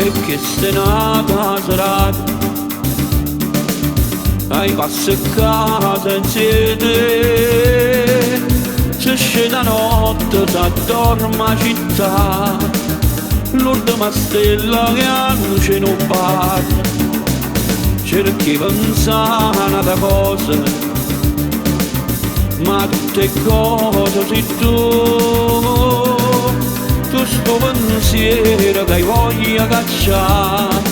e che se nata serata ai passi a casa insieme se scende notte s'addorma città l'ultima stella che hanno ce non parla cerchi pensare ad cose ma tutte cose sei tu sto pensiero che hai voglia cacciare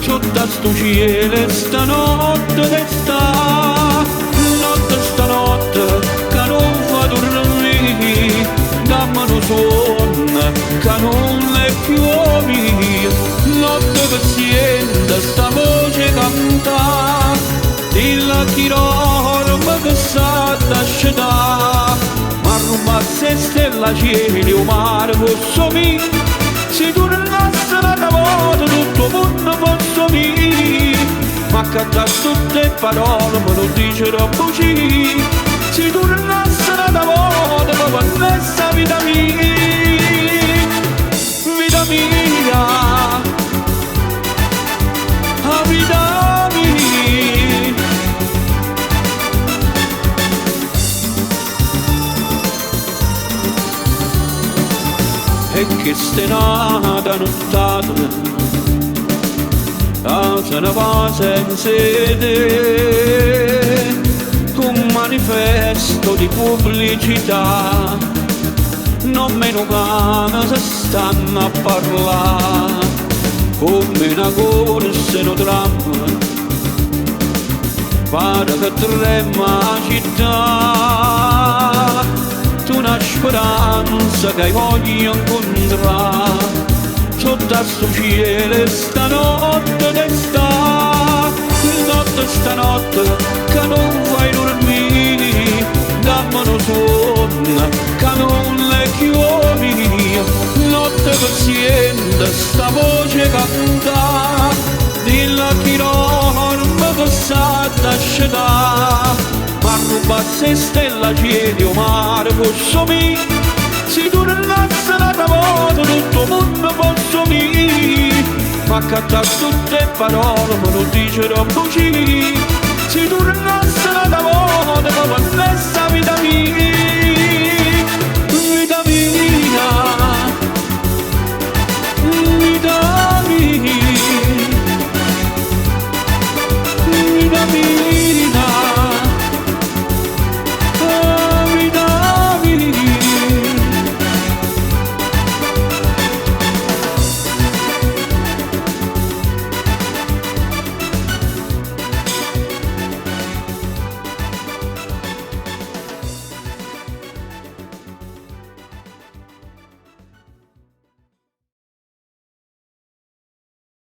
sotto a sto cielo stanotte che stanotte che non fa dormire dammi un sonno che non è più mio notte che sente sta voce cantare dilla chiroba che sa t'ascetà ma rubasse stella cielo mare posso mi se tu non lasci la volta tutto mondo posso mi ma cantare tutte parole me lo dice troppo ci se tu non lasci la volta ma questa vita mia vita mia la vita mia e che ste nata nottata se ne va senza te un manifesto di pubblicità non meno cane se stanno a parlare come una corsa in un tram pare che trema la città tu una speranza che hai voglia incontrare sotto a sto cielo stanotte stanotte che non fai dormire dammi un sonno che non è più mio notte che sente sta voce cantare dilla chiroba che sa t'ascetà ma rubasse stella cielo mare posso mi se tu non lasci la volta tutto mondo posso mi ma cantare tutte parole me lo dice troppo ci se tu non